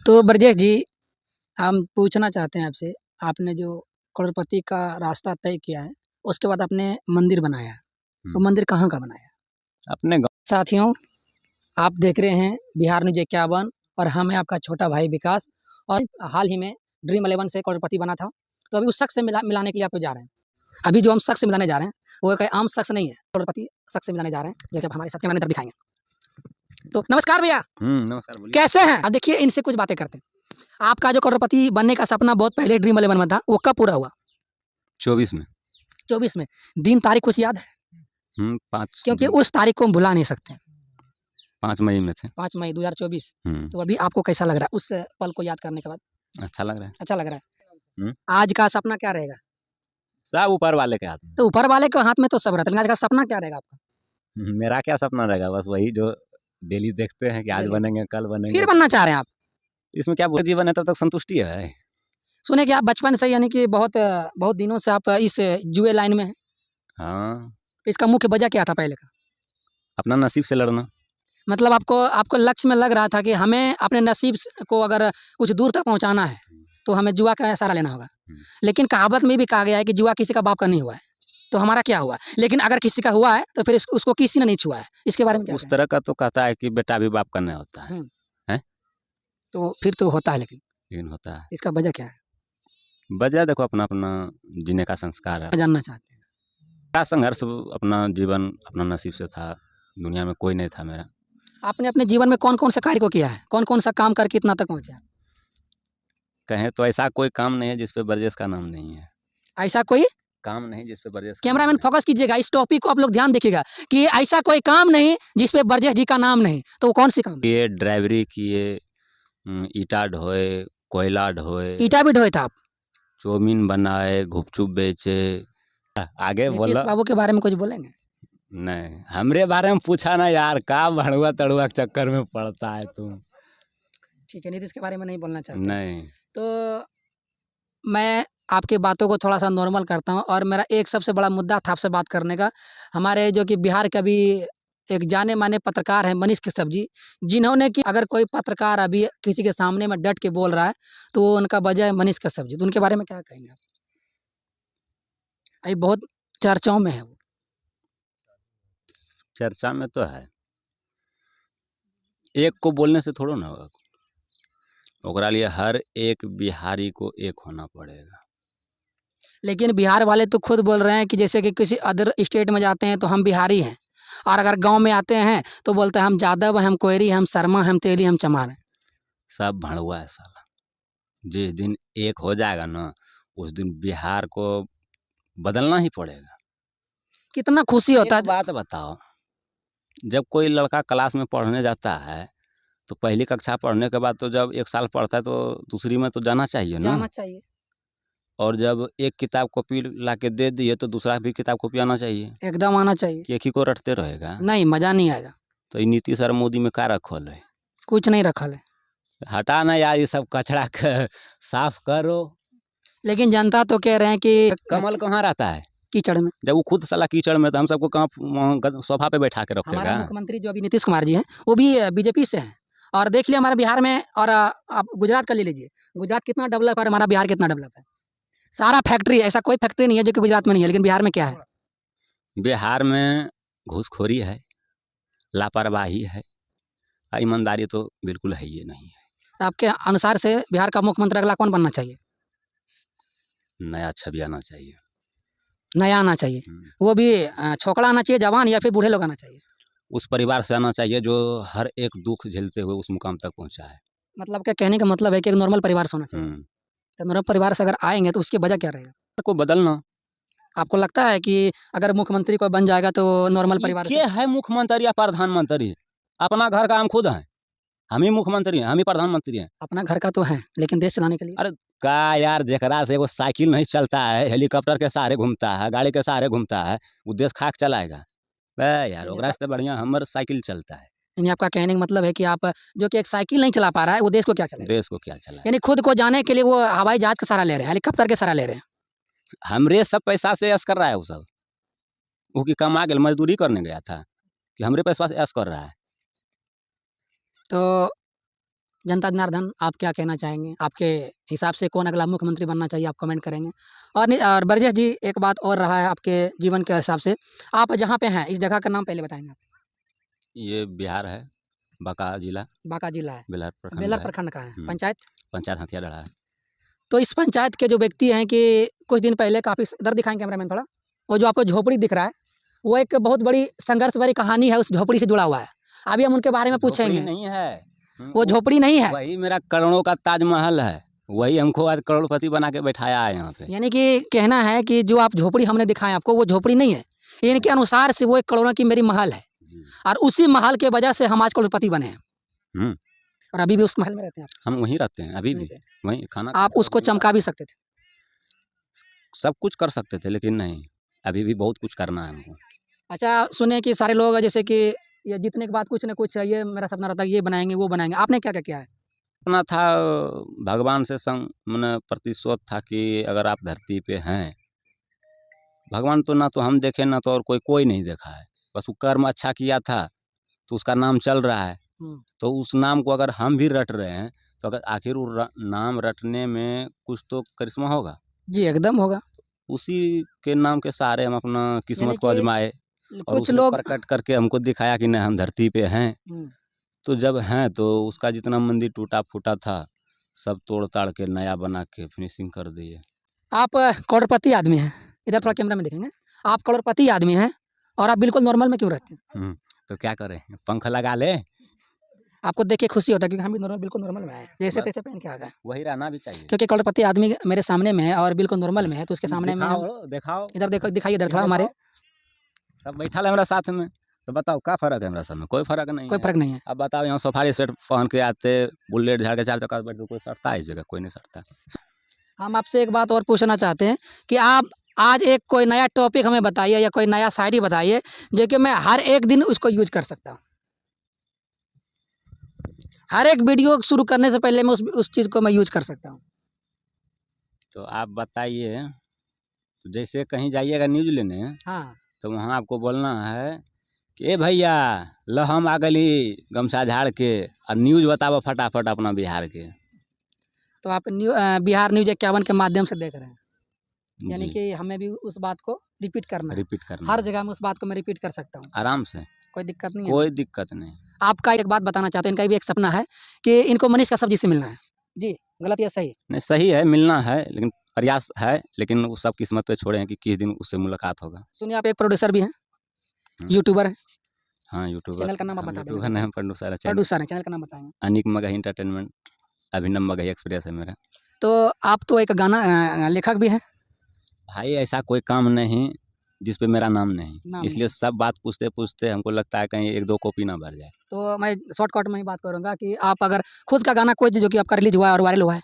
तो ब्रजेश जी, हम पूछना चाहते हैं आपसे, आपने जो करोड़पति का रास्ता तय किया है, उसके बाद आपने मंदिर बनाया, तो मंदिर कहाँ का बनाया? अपने गाँव। साथियों, आप देख रहे हैं बिहार न्यूज़ 51 और हम हैं आपका छोटा भाई विकास। और हाल ही में ड्रीम 11 से करोड़पति बना था, तो अभी उस शख्स से मिलाने के लिए आपको जा रहे हैं। अभी जो हम शख्स से मिलाने जा रहे हैं, वो कोई आम शख्स नहीं है, करोड़पति शख्स से मिलाने जा रहे हैं, जो कि आप हमारे साथ कैमरे में दिखाएंगे। तो नमस्कार भैया। नमस्कार, बोलिए। कैसे हैं? अब देखिए, इनसे कुछ बातें करते हैं। आपका जो करोड़पति बनने का सपना बहुत पहले ड्रीम 11 में था, वो कब पूरा हुआ? 24 में। 24 में। दिन तारीख कुछ याद है? 5 क्योंकि उस तारीख को हम भुला नहीं सकते। 5 मई में थे। 5 मई 2024। तो हम्म। अभी आपको कैसा लग रहा है उस पल को याद करने के बाद? अच्छा लग रहा है। अच्छा लग रहा है। हम्म। आज का सपना क्या रहेगा? सब ऊपर वाले के हाथ में। तो ऊपर वाले के हाथ में तो सब रहता है, लेकिन आज का सपना क्या रहेगा आपका? मेरा क्या सपना रहेगा, बस वही जो डेली देखते हैं कि आज डेली। बनेंगे, कल बनेंगे। फिर बनना चाह रहे हैं आप? इसमें क्या बुरा जीवन है, तब तक संतुष्टि है। सुने कि आप बचपन से, यानी कि बहुत बहुत दिनों से आप इस जुए लाइन में हैं। हाँ, इसका मुख्य वजह क्या था पहले का? अपना नसीब से लड़ना। मतलब आपको लक्ष्य में लग रहा था कि हमें अपने नसीब को अगर कुछ दूर तक पहुंचाना है, तो हमें जुआ का सहारा लेना होगा। लेकिन कहावत में भी कहा गया है कि जुआ किसी का बाप का नहीं हुआ है, तो हमारा क्या हुआ? लेकिन अगर किसी का हुआ है तो फिर उसको किसी ने नहीं छुआ है। इसके बारे में क्या उस तरह का तो कहता है कि बेटा भी बाप का नहीं होता है। तो फिर तो होता है, लेकिन होता है। इसका वजह क्या है? वजह देखो, अपना अपना जीने का संस्कार है। जानना चाहते हैं। क्या संघर्ष, अपना जीवन अपना नसीब से था, दुनिया में कोई नहीं था मेरा। आपने अपने जीवन में कौन कौन सा कार्य को किया है, कौन कौन सा काम करके इतना तक पहुँचे हैं? कहें तो ऐसा कोई काम नहीं है जिस पे ब्रजेश का नाम नहीं है। ऐसा कोई काम नहीं जिस पे ब्रजेश का कैमरामैन नाम नहीं फोकस कीजिएगा, इस टॉपिक को आप लोग ध्यान देखिएगा कि ऐसा कोई काम नहीं जिस पे ब्रजेश जी का नाम नहीं, तो वो कौन सी काम है? किए, ड्राइवरी किए, ईटा ढोए, कोयला ढोए, ईटा भी ढोए था आप? चौमीन बनाए, गुपचुप बेचे। आगे नीतीश बोलो। बाबू के बारे में कुछ बोलेंगे? नहीं, हमरे बारे में पूछा ना यार, का भड़ुआ तड़ुआ के चक्कर में पड़ता है तुम। ठीक है, नीतीश के बारे में नहीं बोलना चाहते। नहीं। तो मैं आपकी बातों को थोड़ा सा नॉर्मल करता हूँ, और मेरा एक सबसे बड़ा मुद्दा था आपसे बात करने का। हमारे जो कि बिहार के अभी एक जाने माने पत्रकार हैं मनीष कश्यप जी, जिन्होंने कि अगर कोई पत्रकार अभी किसी के सामने में डट के बोल रहा है, तो उनका वजह है मनीष कश्यप जी। तो उनके बारे में क्या कहेंगे आप? अभी बहुत चर्चाओं में है वो। चर्चा में तो है, एक को बोलने से थोड़ा ना होगा, ओकरा लिए हर एक बिहारी को एक होना पड़ेगा। लेकिन बिहार वाले तो खुद बोल रहे हैं कि जैसे कि किसी अदर स्टेट में जाते हैं तो हम बिहारी हैं, और अगर गांव में आते हैं तो बोलते हैं हम यादव, हम कोयरी, हम शर्मा, हम तेली, हम चमार हैं। सब भड़ुआ है साला। जिस दिन एक हो जाएगा ना, उस दिन बिहार को बदलना ही पड़ेगा। कितना खुशी होता है। एक बात बताओ, जब कोई लड़का क्लास में पढ़ने जाता है, तो पहली कक्षा पढ़ने के बाद तो जब 1 साल पढ़ता है तो दूसरी में तो जाना चाहिए ना। जाना चाहिए। और जब एक किताब कॉपी ला के दे दिए तो दूसरा भी किताब कॉपी आना चाहिए। एकदम आना चाहिए। कि एक ही को रटते रहेगा, नहीं, मजा नहीं आएगा। तो ये नीतीश और मोदी में क्या रखल है? कुछ नहीं रखा है। हटा ना यार, ये सब कचरा साफ करो। लेकिन जनता तो कह रहे हैं कि कमल कहाँ रहता है कीचड़ में? जब वो खुद साला कीचड़ में, तो हम सबको कहाँ सोफा पे बैठा के हमारा रखेगा? मुख्यमंत्री जो अभी नीतीश कुमार जी हैं, वो भी बीजेपी से हैं। और देख लिया हमारे बिहार में, और आप गुजरात का ले लीजिए, गुजरात कितना डेवलप है और हमारा बिहार कितना डेवलप है। सारा फैक्ट्री, ऐसा कोई फैक्ट्री नहीं है जो कि गुजरात में नहीं है, लेकिन बिहार में क्या है? बिहार में घूसखोरी है, लापरवाही है, और ईमानदारी तो बिल्कुल है ही नहीं है। तो आपके अनुसार से बिहार का मुख्यमंत्री अगला कौन बनना चाहिए? नया छवि आना चाहिए। नया आना चाहिए। वो भी छोकरा आना चाहिए, जवान, या फिर बूढ़े लोग आना चाहिए? उस परिवार से आना चाहिए जो हर एक दुख झेलते हुए उस मुकाम तक पहुंचा है। मतलब क्या कहने का मतलब है कि एक नॉर्मल परिवार से होना चाहिए। तो नॉर्मल परिवार से अगर आएंगे तो उसकी वजह क्या रहेगा? को बदलना। आपको लगता है कि अगर मुख्यमंत्री कोई बन जाएगा तो नॉर्मल परिवार से? ये है मुख्यमंत्री या प्रधानमंत्री? अपना घर का हम खुद हैं, हम ही मुख्यमंत्री हैं, हम ही प्रधानमंत्री हैं। अपना घर का तो है, लेकिन देश चलाने के लिए? अरे का यार, जेकरा से वो साइकिल नहीं चलता है, हेलीकॉप्टर के सहारे घूमता है, गाड़ी के सहारे घूमता है, वो देश खाक चलाएगा? यार ओकरा से बढ़िया हमर साइकिल चलता है। यानी आपका कहने का मतलब है कि आप जो कि एक साइकिल नहीं चला पा रहा है, वो देश को क्या चलाएगा? देश को क्या चलाए? यानी खुद को जाने के लिए वो हवाई जहाज का सहारा ले रहे हैं, हेलीकॉप्टर के सहारा ले रहे हैं। हमरे सब पैसा से ऐश कर रहा है वो सब। वो की कमा के मजदूरी करने गया था कि हमरे पैसा से ऐश कर रहा है? तो जनता जनार्दन, आप क्या कहना चाहेंगे? आपके हिसाब से कौन अगला मुख्यमंत्री बनना चाहिए, आप कमेंट करेंगे। और ब्रजेश जी, एक बात और रहा है आपके जीवन के हिसाब से, आप जहाँ पे हैं इस जगह का नाम पहले बताएंगे आप? ये बिहार है, बांका जिला, बांका जिला है, बेलहर प्रखंड बेलर है। प्रखंड का है, हम्म, पंचायत। पंचायत हथिया डला है। तो इस पंचायत के जो व्यक्ति हैं कि कुछ दिन पहले काफ़ी, इधर दिखाएंगे कैमरामैन थोड़ा, वो जो आपको झोपड़ी दिख रहा है, वो एक बहुत बड़ी संघर्ष भरी कहानी है, उस झोपड़ी से जुड़ा हुआ है। अभी हम उनके बारे में झोपड़ी पूछेंगे। नहीं है। वो झोपड़ी नहीं है, वही मेरा करोड़ों का ताजमहल है। वही हमको आज करोड़पति बना के बैठाया है यहाँ पे। यानी कि कहना है कि जो आप झोपड़ी हमने दिखाया आपको, वो झोपड़ी नहीं है, इनके अनुसार से वो एक करोड़ों की मेरी महल है, जी। और उसी महल के वजह से हम आज करोड़पति बने हैं। हम्म, और अभी भी उस महल में रहते हैं आप? हम वहीं रहते हैं अभी वहीं भी। पे। वहीं खाना आप उसको चमका भी सकते थे। सब कुछ कर सकते थे, लेकिन नहीं, अभी भी बहुत कुछ करना है हमको। अच्छा, सुने कि सारे लोग जैसे कि ये जीतने के बाद कुछ ना कुछ, ये मेरा सपना रहता है, ये बनाएंगे वो बनाएंगे, आपने क्या क्या किया है? अपना था, भगवान से मैंने प्रतिशोध था कि अगर आप धरती पे हैं, भगवान तो ना तो हम देखे ना तो और कोई नहीं देखा है, बस वो कर्म अच्छा किया था तो उसका नाम चल रहा है। तो उस नाम को अगर हम भी रट रहे हैं, तो अगर आखिर वो नाम रटने में कुछ तो करिश्मा होगा। जी एकदम होगा। उसी के नाम के सहारे हम अपना यानी किस्मत को कि आजमाए, और कुछ उसने लोग प्रकट करके हमको दिखाया कि नहीं, हम धरती पे हैं। तो जब हैं तो उसका जितना मंदिर टूटा फूटा था, सब तोड़ ताड़ के नया बना के फिनिशिंग कर दिए। आप करोड़पति आदमी हैं, इधर थोड़ा कैमरा में देखेंगे, आप करोड़पति आदमी हैं और आप बिल्कुल नॉर्मल में क्यों रहते हैं? तो क्या करें, पंख लगा ले। आपको देख के खुशी होता है, क्योंकि हम भी नॉर्मल, बिल्कुल नॉर्मल में आए, जैसे बस तैसे पहन के आ गए, वही रहना भी चाहिए। क्योंकि करोड़पति आदमी मेरे सामने में है और बिल्कुल नॉर्मल में है, तो उसके सामने में हम दिखाओ दिखाओ, इधर देखो, दिखाइए इधर थोड़ा हमारे। सब बैठा है मेरा साथ में, तो बताओ क्या फर्क है मेरा सब में? कोई फर्क नहीं कोई है। फर्क नहीं है। अब बताओ, यहाँ सफारी सेट पहन के आते, बुलेट झाड़ के चार चक्का बैठ के, कोई सड़ता है इस जगह? कोई नहीं सड़ता। हम आपसे एक बात और पूछना चाहते हैं कि आप आज एक कोई नया टॉपिक हमें बताइए या कोई नया शायरी बताइए, जो कि मैं हर एक दिन उसको यूज कर सकता हूँ। हर एक वीडियो शुरू करने से पहले मैं उस चीज़ को मैं यूज कर सकता हूँ। तो आप बताइए, तो जैसे कहीं जाइएगा न्यूज लेने, हाँ, तो वहाँ आपको बोलना है कि ए भैया, ल हम आ गली गमछा झाड़ के, और न्यूज बताओ फटाफट अपना बिहार के। तो आप बिहार न्यूज 51 के माध्यम से देख रहे हैं, यानी जी, कि हमें भी उस बात को रिपीट करना है। रिपीट करना हर है। जगह में उस बात को मैं रिपीट कर सकता हूँ, आराम से, कोई दिक्कत नहीं है। कोई दिक्कत नहीं। आपका एक बात बताना चाहते हैं, इनका भी एक सपना है कि इनको मनीष कश्यप जी से मिलना है। जी, गलत या सही? नहीं, सही है, मिलना है, लेकिन प्रयास है, लेकिन वो सब किस्मत पे छोड़े हैं कि किस दिन उससे मुलाकात होगा। सुनिए, आप एक प्रोड्यूसर भी हैं, हम्म, यूट्यूबर हैं, हाँ यूट्यूबर। चैनल का नाम आप बता यूट्यूबर देंगे? नहीं, प्रोड्यूसर है। प्रोड्यूसर हैं, चैनल का नाम बताएंगे? अनिक मगही एंटरटेनमेंट, अभिनव मगही एक्सप्रेस है मेरा। तो आप तो एक गाना लेखक भी हैं। भाई ऐसा कोई काम नहीं जिस पे मेरा नाम नहीं, नाम इसलिए नहीं। सब बात पूछते पूछते हमको लगता है कहीं एक दो कॉपी ना भर जाए। तो मैं शॉर्टकट में ही बात करूंगा कि आप अगर खुद का गाना कोई जो कि आपका रिलीज हुआ है और वायरल हुआ है,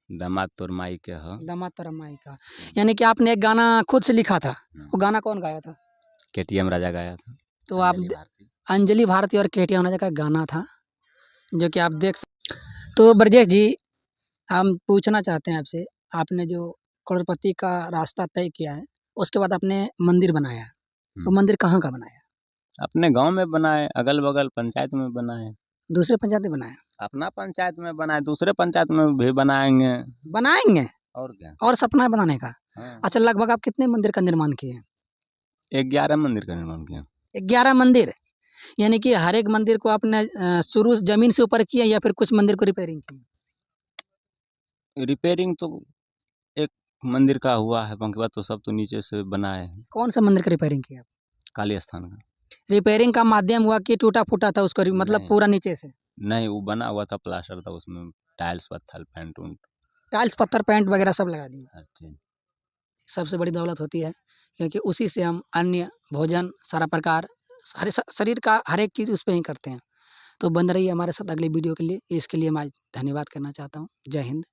दामाद तोर माई के हो, दामाद तोरा माई का, यानी कि आपने एक गाना खुद से लिखा था, वो गाना कौन गाया था? KTM राजा गाया था। तो आप अंजलि भारती। अंजलि भारती और KTM राजा का गाना था, जो कि आप देख तो ब्रजेश जी, हम पूछना चाहते हैं आपसे, आपने जो करोड़पति का रास्ता तय किया है, उसके बाद आपने मंदिर बनाया, तो मंदिर कहाँ का बनाया? अपने गांव में बनाए, अगल बगल पंचायत में बनाए। दूसरे पंचायत में बनाया? अपना पंचायत में बनाए, दूसरे पंचायत में भी बनाएंगे। बनाएंगे? और क्या। और सपना है बनाने का? हाँ। अच्छा, लगभग आप कितने मंदिर का निर्माण किए हैं? 11 मंदिर का निर्माण किया। 11 मंदिर, यानी कि हर एक मंदिर को आपने शुरू जमीन से ऊपर किया या फिर कुछ मंदिर को रिपेयरिंग की? रिपेयरिंग तो एक मंदिर का हुआ है, बाकी बात तो सब तो नीचे से बनाए हैं। कौन सा मंदिर का रिपेयरिंग किया? काली स्थान का। रिपेयरिंग का माध्यम हुआ कि टूटा फूटा था उसको मतलब नहीं। पूरा नीचे से? नहीं, वो बना हुआ था, प्लास्टर था, उसमें टाइल्स पत्थर पेंट उंट टाइल्स पत्थर पेंट वगैरह सब लगा दिए। हर चीज। सबसे बड़ी दौलत होती है, क्योंकि उसी से हम अन्य भोजन सारा प्रकार शरीर का हर एक चीज़ उस पर ही करते हैं। तो बंद रहिए हमारे साथ अगली वीडियो के लिए, इसके लिए मैं धन्यवाद करना चाहता हूँ। जय हिंद।